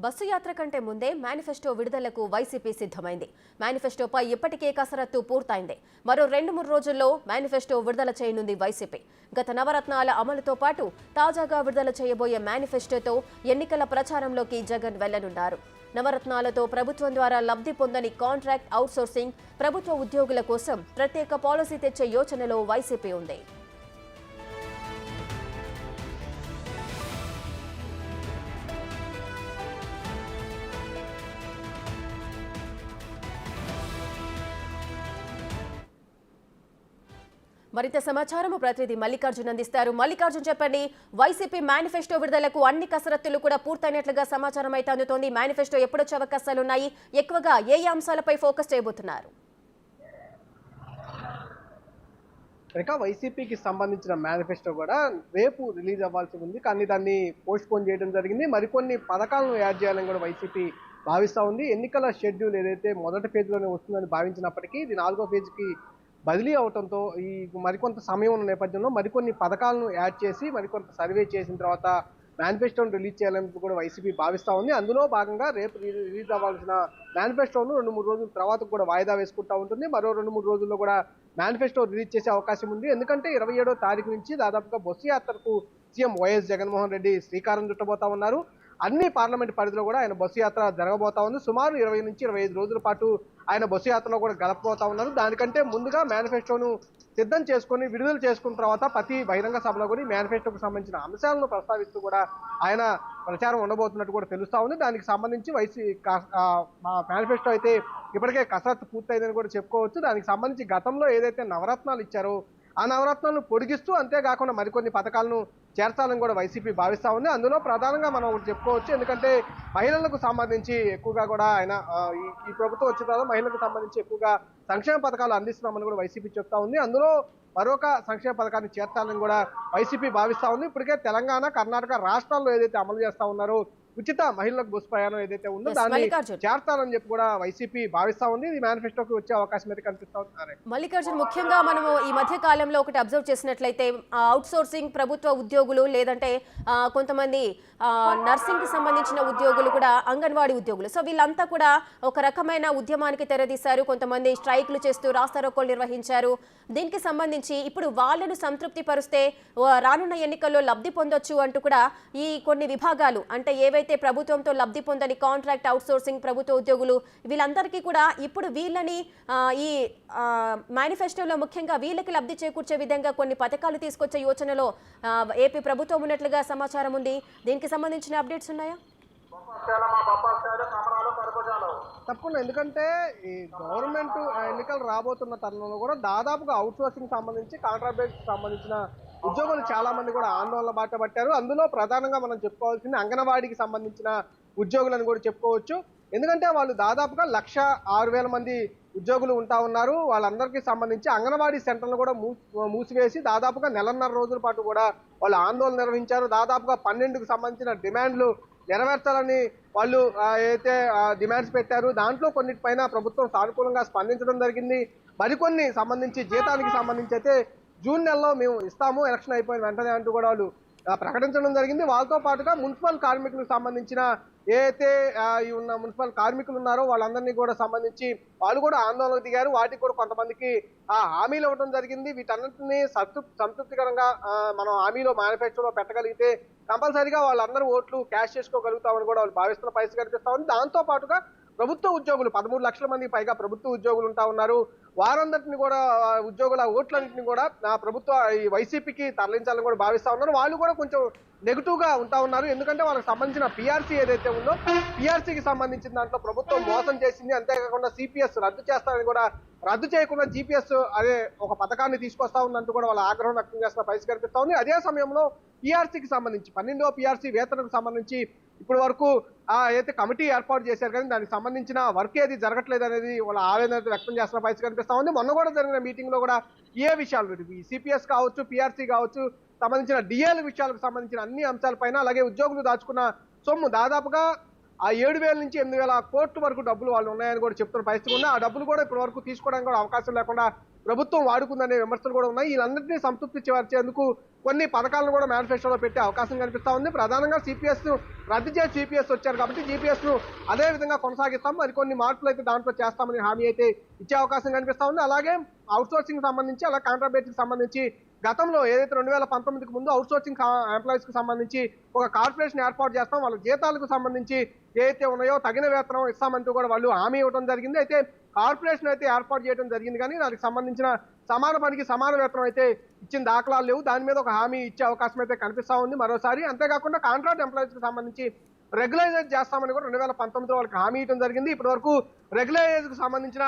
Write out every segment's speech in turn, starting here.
Bus యాత్ర కంటే ముందే మేనిఫెస్టో విడుదలకు వైసీపీ సిద్ధమైంది. మేనిఫెస్టోపై ఇప్పటికే కసరత్తు పూర్తయింది. మరో 2-3 రోజుల్లో మేనిఫెస్టో విడుదల చేయనుంది వైసీపీ. గత నవరత్నాల అమలుతో పాటు తాజాగా విడుదల చేయబోయే మేనిఫెస్టోతో ఎన్నికల ప్రచారంలోకి జగన్ వెళ్లనున్నారు. నవరత్నాలతో ప్రభుత్వం ద్వారా లబ్ధి పొందని కాంట్రాక్ట్ అవుట్సోర్సింగ్, ప్రభుత్వ ఉద్యోగుల కోసం ప్రత్యేక పాలసీ తెచ్చే యోచనలో వైసీపీ ఉంది. మరింత సమాచారం ప్రతినిధి మల్లికార్జున్ అందిస్తారు. మల్లికార్జున్, చెప్పండి, వైసీపీ మేనిఫెస్టో విడుదలకు అన్ని కసరత్తులు కూడా పూర్తయినట్లుగా సమాచారం అయితే అందుతోంది. మేనిఫెస్టో ఎప్పుడొచ్చే అవకాశాలు ఉన్నాయి? ఎక్కువగా ఏ అంశాలపై ఫోకస్ చేయబోతున్నారు? వైసీపీకి సంబంధించిన మేనిఫెస్టో కూడా రేపు రిలీజ్ అవ్వాల్సి ఉంది, కానీ దాన్ని పోస్ట్ పోన్ చేయడం జరిగింది. మరికొన్ని పథకాలను యాడ్ చేయాలని కూడా వైసీపీ భావిస్తూ ఉంది. ఎన్నికల షెడ్యూల్ ఏదైతే మొదటి ఫేజ్లోనే వస్తుందని భావించినప్పటికీ ఇది 4వ ఫేజ్కి బదిలీ అవడంతో ఈ మరికొంత సమయం ఉన్న నేపథ్యంలో మరికొన్ని పథకాలను యాడ్ చేసి మరికొంత సర్వే చేసిన తర్వాత మేనిఫెస్టోను రిలీజ్ చేయాలని కూడా వైసీపీ భావిస్తూ ఉంది. అందులో భాగంగా రేపు రిలీజ్ అవ్వాల్సిన మేనిఫెస్టోను 2-3 రోజుల తర్వాత కూడా వాయిదా వేసుకుంటూ ఉంటుంది. మరో 2-3 రోజుల్లో కూడా మేనిఫెస్టో రిలీజ్ చేసే అవకాశం ఉంది. ఎందుకంటే 27వ తారీఖు నుంచి దాదాపుగా బస్సు యాత్రకు సీఎం వైఎస్ జగన్మోహన్ రెడ్డి శ్రీకారం చుట్టబోతా ఉన్నారు. అన్ని పార్లమెంట్ పరిధిలో కూడా ఆయన బస్సు యాత్ర జరగబోతా ఉంది. సుమారు 20 నుంచి 25 రోజుల పాటు ఆయన బస్సు యాత్రలో కూడా గడపబోతా ఉన్నారు. దానికంటే ముందుగా మేనిఫెస్టోను సిద్ధం చేసుకుని విడుదల చేసుకున్న తర్వాత ప్రతి బహిరంగ సభలో కూడా మేనిఫెస్టోకు సంబంధించిన అంశాలను ప్రస్తావిస్తూ కూడా ఆయన ప్రచారం ఉండబోతున్నట్టు కూడా తెలుస్తా ఉంది. దానికి సంబంధించి మేనిఫెస్టో అయితే ఇప్పటికే కసరత్తు పూర్తయిందని కూడా చెప్పుకోవచ్చు. దానికి సంబంధించి గతంలో ఏదైతే నవరత్నాలు ఇచ్చారో ఆ నవరత్నాలను పొడిగిస్తూ అంతేకాకుండా మరికొన్ని పథకాలను చేర్చాలని కూడా వైసీపీ భావిస్తూ ఉంది. అందులో ప్రధానంగా మనం ఒకటి చెప్పుకోవచ్చు, ఎందుకంటే మహిళలకు సంబంధించి ఎక్కువగా కూడా ఆయన ఈ ప్రభుత్వం వచ్చిన తర్వాత మహిళలకు సంబంధించి ఎక్కువగా సంక్షేమ పథకాలు అందిస్తున్నామని కూడా వైసీపీ చెప్తా ఉంది. అందులో మరొక సంక్షేమ పథకాన్ని చేర్చాలని కూడా వైసీపీ భావిస్తూ ఉంది. ఇప్పటికే తెలంగాణ, కర్ణాటక రాష్ట్రాల్లో ఏదైతే అమలు చేస్తా ఉన్నారో ఉచిత మహిళలకు బస్సు ప్రయాణం ఏదైతే ఉందో దాన్ని చేర్చాలని చెప్పి కూడా వైసీపీ భావిస్తా ఉంది. ఇది మేనిఫెస్టోకి వచ్చే అవకాశం అయితే కనిపిస్తా ఉంది. మల్లికార్జున్, ముఖ్యంగా మనము ఈ మధ్య కాలంలో ఒకటి అబ్జర్వ్ చేసినట్లయితే అవుట్ సోర్సింగ్ ప్రభుత్వ ఉద్యోగులు, లేదంటే కొంతమంది నర్సింగ్ కి సంబంధించిన ఉద్యోగులు కూడా, అంగన్వాడీ ఉద్యోగులు, సో వీళ్ళంతా కూడా ఒక రకమైన ఉద్యమానికి తెరదీశారు. కొంతమంది స్ట్రైక్లు చేస్తూ రాస్తారోకోలు నిర్వహించారు. దీనికి సంబంధించి ఇప్పుడు వాళ్ళను సంతృప్తి పరుస్తే రానున్న ఎన్నికల్లో లబ్ధి పొందొచ్చు అంటూ కూడా ఈ కొన్ని విభాగాలు, అంటే ఏవైతే ప్రభుత్వంతో లబ్ధి పొందని కాంట్రాక్ట్ అవుట్సోర్సింగ్ ప్రభుత్వ ఉద్యోగులు, వీళ్ళందరికీ కూడా ఇప్పుడు వీళ్ళని ఈ మేనిఫెస్టోలో ముఖ్యంగా వీళ్ళకి లబ్ధి చేకూర్చే విధంగా కొన్ని పథకాలు తీసుకొచ్చే యోచనలో ఏపీ ప్రభుత్వం ఉన్నట్లుగా సమాచారం ఉంది. దీనికి సంబంధించిన అప్డేట్స్ ఉన్నాయా? తప్పకుండా, ఎందుకంటే ఈ గవర్నమెంట్ ఎన్నికలు రాబోతున్న తరుణంలో కూడా దాదాపుగా అవుట్సోర్సింగ్ సంబంధించి, కాంట్రాక్ట్ బేస్కి సంబంధించిన ఉద్యోగులు చాలా మంది కూడా ఆందోళన బాట పట్టారు. అందులో ప్రధానంగా మనం చెప్పుకోవాల్సింది అంగన్వాడీకి సంబంధించిన ఉద్యోగులను కూడా చెప్పుకోవచ్చు. ఎందుకంటే వాళ్ళు దాదాపుగా 1,06,000 మంది ఉద్యోగులు ఉంటా ఉన్నారు. వాళ్ళందరికీ సంబంధించి అంగన్వాడీ సెంటర్లు కూడా మూసివేసి దాదాపుగా 1.5 రోజుల పాటు కూడా వాళ్ళు ఆందోళన నిర్వహించారు. దాదాపుగా 12కు సంబంధించిన డిమాండ్లు నెరవేర్చాలని వాళ్ళు అయితే డిమాండ్స్ పెట్టారు. దాంట్లో కొన్నిటిపైన ప్రభుత్వం సానుకూలంగా స్పందించడం జరిగింది. మరికొన్ని సంబంధించి జీతానికి సంబంధించి అయితే జూన్ నెలలో మేము ఇస్తాము ఎలక్షన్ అయిపోయిన వెంటనే అంటూ కూడా వాళ్ళు ప్రకటించడం జరిగింది. వాళ్ళతో పాటుగా మున్సిపల్ కార్మికులకు సంబంధించిన ఏదైతే ఉన్న మున్సిపల్ కార్మికులు ఉన్నారో వాళ్ళందరినీ కూడా సంబంధించి వాళ్ళు కూడా ఆందోళనకు దిగారు. వాటికి కూడా కొంతమందికి హామీలు ఇవ్వడం జరిగింది. వీటన్నింటినీ సంతృప్తికరంగా మనం హామీలో మేనిఫెస్టోలో పెట్టగలిగితే కంపల్సరీగా వాళ్ళందరూ ఓట్లు క్యాష్ చేసుకోగలుగుతామని కూడా వాళ్ళు భావిస్తున్న పరిస్థితి కనిపిస్తా ఉంది. దాంతో పాటుగా ప్రభుత్వ ఉద్యోగులు 13 లక్షల మందికి పైగా ప్రభుత్వ ఉద్యోగులు ఉంటా ఉన్నారు. వారందరిని కూడా ఉద్యోగుల ఓట్లన్నింటినీ కూడా ప్రభుత్వ ఈ వైసీపీకి తరలించాలని కూడా భావిస్తా ఉన్నారు. వాళ్ళు కూడా కొంచెం నెగిటివ్ గా ఉంటా ఉన్నారు. ఎందుకంటే వాళ్ళకి సంబంధించిన పిఆర్సీ ఏదైతే ఉందో పిఆర్సీకి సంబంధించిన దాంట్లో ప్రభుత్వం మోసం చేసింది. అంతేకాకుండా సిపిఎస్ రద్దు చేస్తారని కూడా, రద్దు చేయకుండా జీపీఎస్ అదే ఒక పథకాన్ని తీసుకొస్తా ఉందంటూ కూడా వాళ్ళ ఆగ్రహం వ్యక్తం చేస్తున్న పరిస్థితి కనిపిస్తా ఉంది. అదే సమయంలో పిఆర్సీకి సంబంధించి 12వ పిఆర్సీ వేతనకు సంబంధించి ఇప్పటి వరకు అయితే కమిటీ ఏర్పాటు చేశారు, కానీ దానికి సంబంధించిన వర్క్ ఏది జరగట్లేదు అనేది వాళ్ళ ఆవేదన వ్యక్తం చేస్తున్న పరిస్థితి కనిపిస్తా ఉంది. మొన్న కూడా జరిగిన మీటింగ్ లో కూడా ఏ విషయాలు, సిపిఎస్ కావచ్చు, పిఆర్సీ కావచ్చు, సంబంధించిన డిఏల విషయాలకు సంబంధించిన అన్ని అంశాలపైన, అలాగే ఉద్యోగులు దాచుకున్న సొమ్ము దాదాపుగా 7,000 నుంచి 8,000 కోట్ల వరకు డబ్బులు వాళ్ళు ఉన్నాయని కూడా చెప్తున్న పరిస్థితి ఉంది. ఆ డబ్బులు కూడా ఇప్పటి వరకు తీసుకోవడానికి కూడా అవకాశం లేకుండా ప్రభుత్వం వాడుకుందనే విమర్శలు కూడా ఉన్నాయి. వీళ్ళందరినీ సంతృప్తి పరిచేందుకు కొన్ని పథకాలను కూడా మేనిఫెస్టోలో పెట్టే అవకాశం కనిపిస్తా ఉంది. ప్రధానంగా సిపిఎస్ రద్దు చేసి జీపీఎస్ వచ్చారు కాబట్టి జీపీఎస్ ను అదే విధంగా కొనసాగిస్తాం, మరికొన్ని మార్పులు అయితే దాంట్లో చేస్తామని హామీ అయితే ఇచ్చే అవకాశం కనిపిస్తా ఉంది. అలాగే అవుట్సోర్సింగ్ సంబంధించి అలాగే కాంట్రాక్ట్ సంబంధించి గతంలో ఏదైతే 2019కి ముందు అవుట్సోర్సింగ్ ఎంప్లాయీస్ కి సంబంధించి ఒక కార్పొరేషన్ ఏర్పాటు చేస్తాం, వాళ్ళ జీతాలకు సంబంధించి ఏదైతే ఉన్నాయో తగిన వేతనం ఇస్తామంటూ కూడా వాళ్ళు హామీ ఇవ్వడం జరిగింది. అయితే కార్పొరేషన్ అయితే ఏర్పాటు చేయడం జరిగింది కానీ దానికి సంబంధించిన సమాన పనికి సమాన వేతనం అయితే ఇచ్చిన దాఖలాలు లేవు. దాని మీద ఒక హామీ ఇచ్చే అవకాశం అయితే కనిపిస్తా ఉంది మరోసారి. అంతేకాకుండా కాంట్రాక్ట్ ఎంప్లాయీస్ కి సంబంధించి రెగ్యులైజ్ చేస్తామని కూడా 2019లో వాళ్ళకి హామీ ఇవ్వడం జరిగింది. ఇప్పటి వరకు రెగ్యులైజ్ కు సంబంధించిన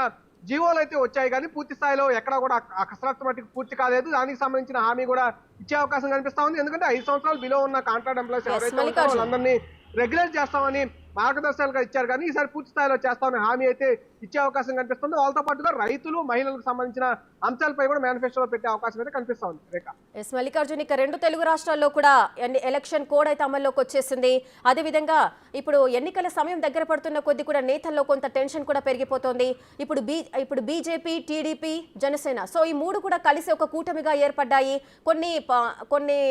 జీవోలు అయితే వచ్చాయి కానీ పూర్తి స్థాయిలో ఎక్కడ కూడా ఆ కసరత్తు మట్టికి పూర్తి కాలేదు. దానికి సంబంధించిన హామీ కూడా ఇచ్చే అవకాశం కనిపిస్తా ఉంది. ఎందుకంటే 5 సంవత్సరాలు బిలో ఉన్న కాంట్రాక్ట్ ఎంప్లాయీస్ ఎవరైతే ఉంటారో వాళ్ళందరినీ రెగ్యులైజ్ చేస్తామని మార్గదర్శకాలుగా ఇచ్చారు కానీ ఈసారి పూర్తి స్థాయిలో చేస్తామని హామీ అయితే ఇచ్చే అవకాశం కనిపిస్తుంది. వాళ్ళతో పాటుగా రైతులు మహిళలకు సంబంధించిన అంశాలపై కూడా మేనిఫెస్టోలో పెట్టే అవకాశం అయితే కనిపిస్తా ఉంది. రేఖ ఎస్ మల్లికార్జున్, ఇక 2 తెలుగు రాష్ట్రాల్లో కూడా ఎలక్షన్ కోడ్ అయితే అమల్లోకి వచ్చేసింది. అదేవిధంగా ఇప్పుడు ఎన్నికల సమయం దగ్గర పడుతున్న కొద్ది కూడా నేతల్లో కొంత టెన్షన్ కూడా పెరిగిపోతుంది. ఇప్పుడు బీజేపీ, టీడీపీ, జనసేన, సో ఈ 3 కూడా కలిసి ఒక కూటమిగా ఏర్పడ్డాయి. కొన్ని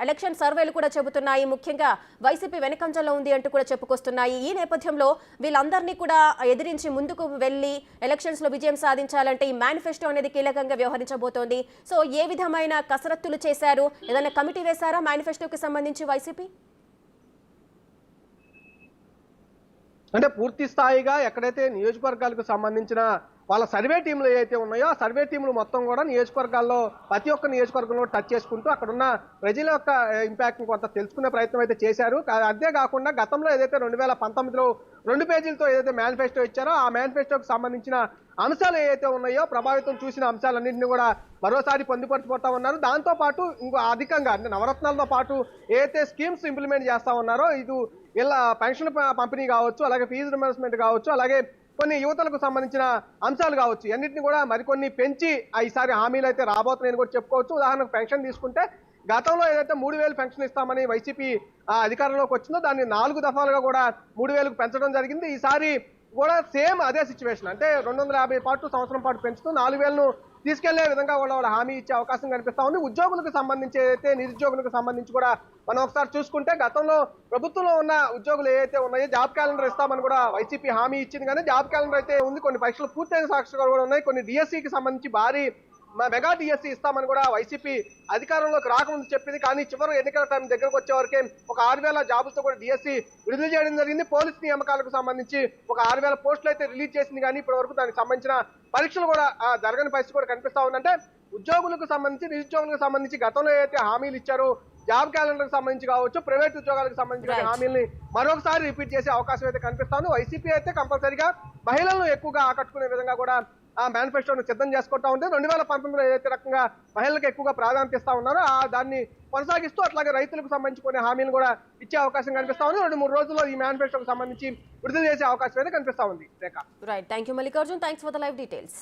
ఎలక్షన్ సర్వేలు కూడా చెబుతున్నాయి, ముఖ్యంగా వైసీపీ వెనకంజలో ఉంది అంటూ కూడా చెప్పుకొస్తున్నాయి. ఈ నేపథ్యంలో వీళ్ళందరినీ కూడా ఎదిరించి ముందుకు వెళ్ళి ఎలక్షన్స్ లో విజయం సాధించాలంటే ఈ మేనిఫెస్టో అనేది కీలకంగా వ్యవహరించబోతోంది. సో ఏ విధమైన కసరత్తులు చేశారు? ఏదైనా కమిటీ వేశారా మేనిఫెస్టోకి సంబంధించి వైసీపీ? అంటే పూర్తి స్థాయిగా ఎక్కడైతే నియోజకవర్గాలకు సంబంధించిన వాళ్ళ సర్వే టీంలు ఏవైతే ఉన్నాయో ఆ సర్వే టీంలు మొత్తం కూడా నియోజకవర్గాల్లో ప్రతి ఒక్క నియోజకవర్గంలో టచ్ చేసుకుంటూ అక్కడున్న ప్రజల యొక్క ఇంపాక్ట్ కొంత తెలుసుకునే ప్రయత్నం అయితే చేశారు. అంతేకాకుండా గతంలో ఏదైతే 2019లో 2 పేజీలతో ఏదైతే మేనిఫెస్టో ఇచ్చారో ఆ మేనిఫెస్టోకి సంబంధించిన అంశాలు ఏవైతే ఉన్నాయో ప్రభావితం చూసిన అంశాలన్నింటినీ కూడా మరోసారి పొందుపరచిపోతా ఉన్నారు. దాంతో పాటు ఇంకో అధికంగా అంటే నవరత్నాలతో పాటు ఏదైతే స్కీమ్స్ ఇంప్లిమెంట్ చేస్తా ఉన్నారో ఇలా పెన్షన్ పంపిణీ కావచ్చు, అలాగే ఫీజు రిమర్స్మెంట్ కావచ్చు, అలాగే కొన్ని యువతలకు సంబంధించిన అంశాలు కావచ్చు, అన్నింటినీ కూడా మరికొన్ని పెంచి ఈసారి హామీలు అయితే రాబోతున్నాయని కూడా చెప్పుకోవచ్చు. ఉదాహరణకు పెన్షన్ తీసుకుంటే గతంలో ఏదైతే 3,000 పెన్షన్ ఇస్తామని వైసీపీ అధికారంలోకి వచ్చిందో దాన్ని 4 దఫాలుగా కూడా 3,000కు పెంచడం జరిగింది. ఈసారి కూడా సేమ్ అదే సిచ్యువేషన్, అంటే 250 పాటు సంవత్సరం పాటు పెంచుతూ 4,000ను తీసుకెళ్లే విధంగా కూడా వాళ్ళ హామీ ఇచ్చే అవకాశం కనిపిస్తా ఉంది. ఉద్యోగులకు సంబంధించి ఏదైతే నిరుద్యోగులకు సంబంధించి కూడా మనం ఒకసారి చూసుకుంటే గతంలో ప్రభుత్వంలో ఉన్న ఉద్యోగులు ఏవైతే ఉన్నాయో జాబ్ క్యాలెండర్ ఇస్తామని కూడా వైసీపీ హామీ ఇచ్చింది కానీ జాబ్ క్యాలెండర్ అయితే ఉంది. కొన్ని పరీక్షలు పూర్తయిన సాక్షిగా కూడా ఉన్నాయి. కొన్ని డిఎస్సికి సంబంధించి భారీ మెగా డిఎస్సి ఇస్తామని కూడా వైసీపీ అధికారంలోకి రాకముందు చెప్పింది. కానీ చివరి ఎన్నికల టైం దగ్గరకు వచ్చే వరకే ఒక 6,000 జాబులతో కూడా డిఎస్సి విడుదల చేయడం జరిగింది. పోలీస్ నియామకాలకు సంబంధించి ఒక 6,000 పోస్టులు అయితే రిలీజ్ చేసింది కానీ ఇప్పటి వరకు దానికి సంబంధించిన పరీక్షలు కూడా జరగని పరిస్థితి కూడా కనిపిస్తా ఉందంటే ఉద్యోగులకు సంబంధించి నిరుద్యోగులకు సంబంధించి గతంలో ఏదైతే హామీలు ఇచ్చారో జాబ్ క్యాలెండర్ సంబంధించి కావచ్చు, ప్రైవేట్ ఉద్యోగాలకు సంబంధించిన హామీల్ని మరొకసారి రిపీట్ చేసే అవకాశం అయితే కనిపిస్తా ఉంది. వైసీపీ అయితే కంపల్సరీగా మహిళలను ఎక్కువగా ఆకట్టుకునే విధంగా కూడా ఆ మేనిఫెస్టోను సిద్ధం చేసుకుంటా ఉంటే 2019లో ఏదైతే రకంగా మహిళలకు ఎక్కువగా ప్రాధాన్యత ఇస్తా ఉన్నారో దాన్ని కొనసాగిస్తూ అట్లాగే రైతులకు సంబంధించి కొన్ని హామీలు కూడా ఇచ్చే అవకాశం కనిపిస్తా ఉంది. 2-3 రోజుల్లో ఈ మేనిఫెస్టోకి సంబంధించి విడుదల చేసే అవకాశం అయితే కనిపిస్తా ఉంది. Right, thank you Mallikarjun, thanks for the live details.